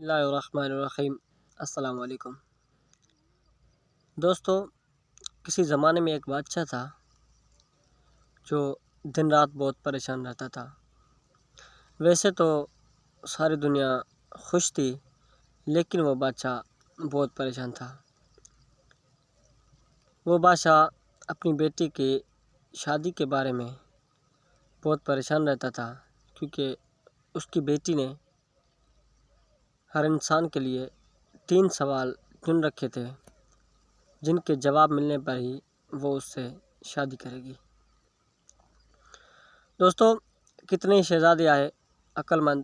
اللہ الرحمن الرحیم۔ السلام علیکم دوستو، کسی زمانے میں ایک بادشاہ تھا جو دن رات بہت پریشان رہتا تھا۔ ویسے تو ساری دنیا خوش تھی، لیکن وہ بادشاہ بہت پریشان تھا۔ وہ بادشاہ اپنی بیٹی کی شادی کے بارے میں بہت پریشان رہتا تھا، کیونکہ اس کی بیٹی نے ہر انسان کے لیے 3 سوال چن رکھے تھے، جن کے جواب ملنے پر ہی وہ اس سے شادی کرے گی۔ دوستو، کتنے شہزادے آئے، عقل مند،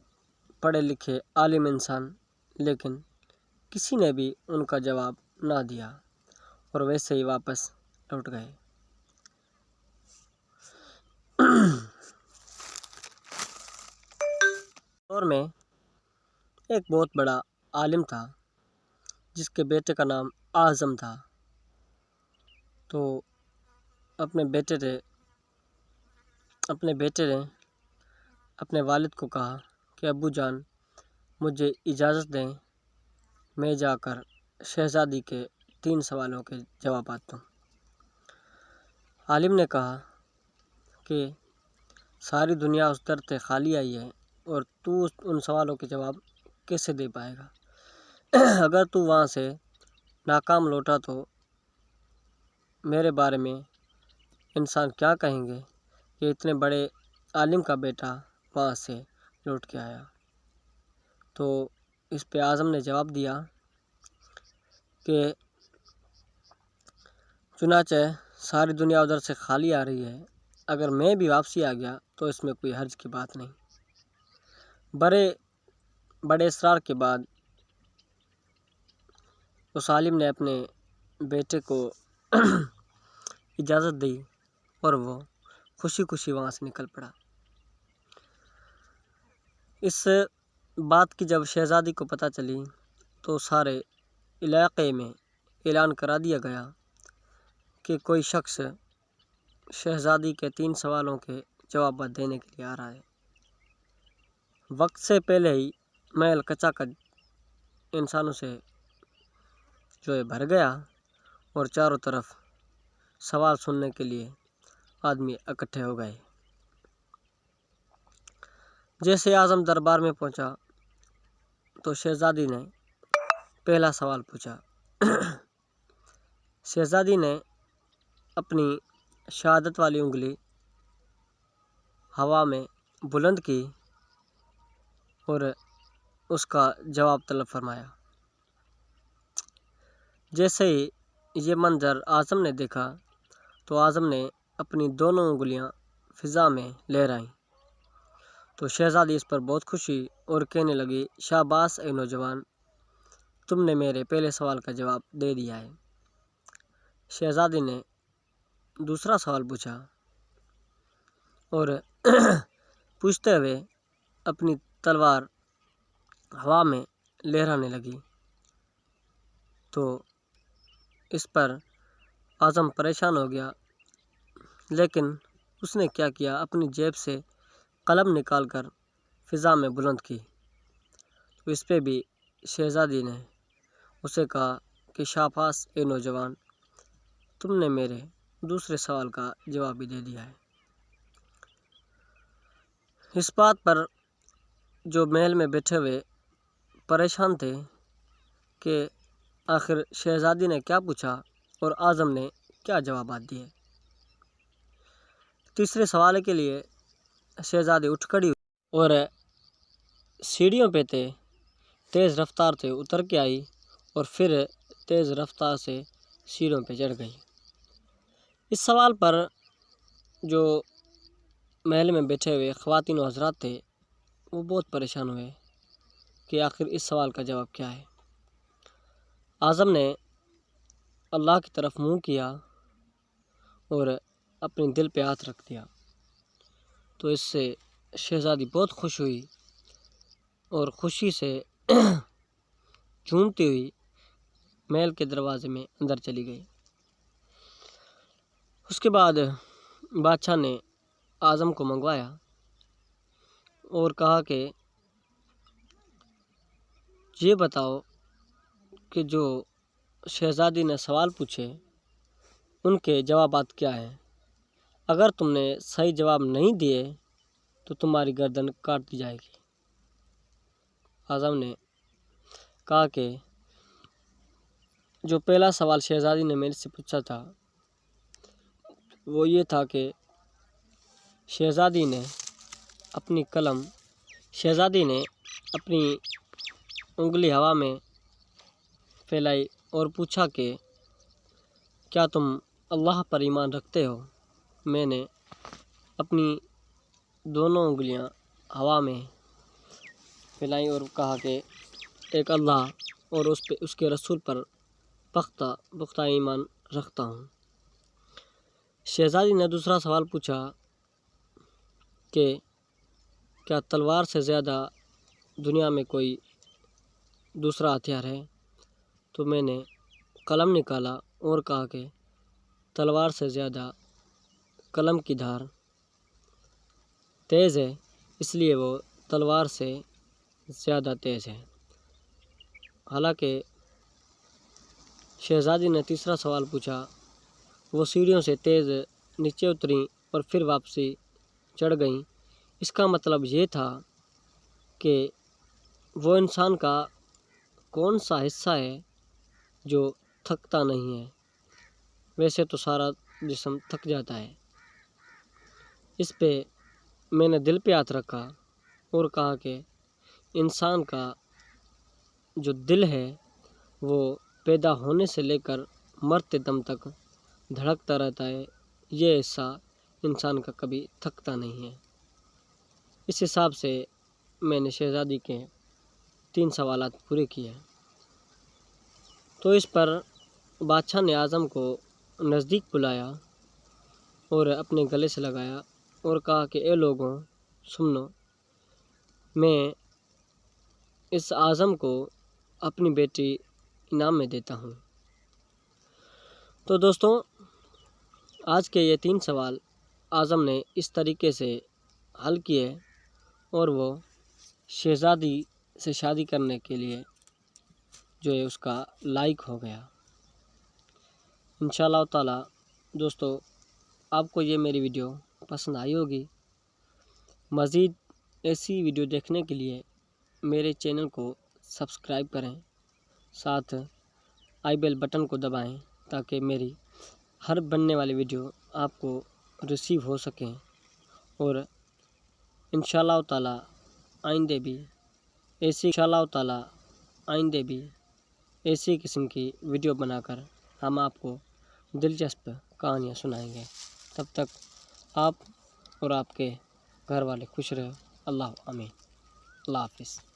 پڑھے لکھے، عالم انسان، لیکن کسی نے بھی ان کا جواب نہ دیا اور ویسے ہی واپس لوٹ گئے۔ دور میں ایک بہت بڑا عالم تھا جس کے بیٹے کا نام اعظم تھا۔ تو اپنے بیٹے نے اپنے والد کو کہا کہ ابو جان، مجھے اجازت دیں، میں جا کر شہزادی کے 3 سوالوں کے جوابات دوں۔ عالم نے کہا کہ ساری دنیا اس در سے خالی آئی ہے اور تو ان سوالوں کے جواب کیسے دے پائے گا؟ اگر تو وہاں سے ناکام لوٹا تو میرے بارے میں انسان کیا کہیں گے کہ اتنے بڑے عالم کا بیٹا وہاں سے لوٹ کے آیا؟ تو اس پہ اعظم نے جواب دیا کہ چنانچہ ساری دنیا ادھر سے خالی آ رہی ہے، اگر میں بھی واپسی آ گیا تو اس میں کوئی حرج کی بات نہیں۔ بڑے اصرار کے بعد اس عالم نے اپنے بیٹے کو اجازت دی اور وہ خوشی خوشی وہاں سے نکل پڑا۔ اس بات کی جب شہزادی کو پتہ چلی تو سارے علاقے میں اعلان کرا دیا گیا کہ کوئی شخص شہزادی کے 3 سوالوں کے جوابات دینے کے لیے آ رہا ہے۔ وقت سے پہلے ہی محل کچا کچ انسانوں سے بھر گیا اور چاروں طرف سوال سننے کے لیے آدمی اکٹھے ہو گئے۔ جیسے اعظم دربار میں پہنچا تو شہزادی نے پہلا سوال پوچھا۔ شہزادی نے اپنی شہادت والی انگلی ہوا میں بلند کی اور اس کا جواب طلب فرمایا۔ جیسے ہی یہ منظر اعظم نے دیکھا تو اعظم نے اپنی دونوں انگلیاں فضا میں لہرائیں۔ تو شہزادی اس پر بہت خوشی اور کہنے لگی، شاباش اے نوجوان، تم نے میرے پہلے سوال کا جواب دے دیا ہے۔ شہزادی نے دوسرا سوال پوچھا اور پوچھتے ہوئے اپنی تلوار ہوا میں لہرانے لگی۔ تو اس پر اعظم پریشان ہو گیا، لیکن اس نے کیا کیا، اپنی جیب سے قلم نکال کر فضا میں بلند کی۔ تو اس پہ بھی شہزادی نے اسے کہا کہ شاباش اے نوجوان، تم نے میرے دوسرے سوال کا جواب بھی دے دیا ہے۔ اس بات پر جو محل میں بیٹھے ہوئے پریشان تھے کہ آخر شہزادی نے کیا پوچھا اور اعظم نے کیا جوابات دیے۔ تیسرے سوال کے لیے شہزادی اٹھ کھڑی ہوئی اور سیڑھیوں پہ تیز رفتار سے اتر کے آئی اور پھر تیز رفتار سے سیڑھیوں پہ چڑھ گئی۔ اس سوال پر جو محل میں بیٹھے ہوئے خواتین و حضرات تھے وہ بہت پریشان ہوئے کہ آخر اس سوال کا جواب کیا ہے۔ اعظم نے اللہ کی طرف منہ کیا اور اپنے دل پہ ہاتھ رکھ دیا۔ تو اس سے شہزادی بہت خوش ہوئی اور خوشی سے جھومتی ہوئی محل کے دروازے میں اندر چلی گئی۔ اس کے بعد بادشاہ نے اعظم کو منگوایا اور کہا کہ یہ بتاؤ کہ جو شہزادی نے سوال پوچھے ان کے جوابات کیا ہیں۔ اگر تم نے صحیح جواب نہیں دیے تو تمہاری گردن کاٹ دی جائے گی۔ اعظم نے کہا کہ جو پہلا سوال شہزادی نے میرے سے پوچھا تھا وہ یہ تھا کہ شہزادی نے اپنی انگلی ہوا میں پھیلائی اور پوچھا کہ کیا تم اللہ پر ایمان رکھتے ہو؟ میں نے اپنی دونوں انگلیاں ہوا میں پھیلائیں اور کہا کہ ایک اللہ اور اس کے رسول پر پختہ ایمان رکھتا ہوں۔ شہزادی نے دوسرا سوال پوچھا کہ کیا تلوار سے زیادہ دنیا میں کوئی دوسرا ہتھیار ہے؟ تو میں نے قلم نکالا اور کہا کہ تلوار سے زیادہ قلم کی دھار تیز ہے، اس لیے وہ تلوار سے زیادہ تیز ہے۔ حالانکہ شہزادی نے تیسرا سوال پوچھا، وہ سیڑھیوں سے تیز نیچے اتریں اور پھر واپسی چڑھ گئیں۔ اس کا مطلب یہ تھا کہ وہ انسان کا کون سا حصہ ہے جو تھکتا نہیں ہے؟ ویسے تو سارا جسم تھک جاتا ہے۔ اس پہ میں نے دل پہ ہاتھ رکھا اور کہا کہ انسان کا جو دل ہے وہ پیدا ہونے سے لے کر مرتے دم تک دھڑکتا رہتا ہے، یہ حصہ انسان کا کبھی تھکتا نہیں ہے۔ اس حساب سے میں نے شہزادی کے 3 سوالات پورے کیے۔ تو اس پر بادشاہ نے اعظم کو نزدیک بلایا اور اپنے گلے سے لگایا اور کہا کہ اے لوگوں سنو، میں اس اعظم کو اپنی بیٹی انعام میں دیتا ہوں۔ تو دوستوں، آج کے یہ 3 سوال اعظم نے اس طریقے سے حل کیے اور وہ شہزادی سے شادی کرنے کے لیے جو ہے اس کا لائق ہو گیا۔ انشاءاللہ تعالی دوستو، آپ کو یہ میری ویڈیو پسند آئی ہوگی۔ مزید ایسی ویڈیو دیکھنے کے لیے میرے چینل کو سبسکرائب کریں، ساتھ آئی بیل بٹن کو دبائیں تاکہ میری ہر بننے والی ویڈیو آپ کو ریسیو ہو سکیں، اور انشاءاللہ تعالی آئندے بھی ایسی قسم کی ویڈیو بنا کر ہم آپ کو دلچسپ کہانیاں سنائیں گے۔ تب تک آپ اور آپ کے گھر والے خوش رہو۔ اللہ آمین۔ اللہ حافظ۔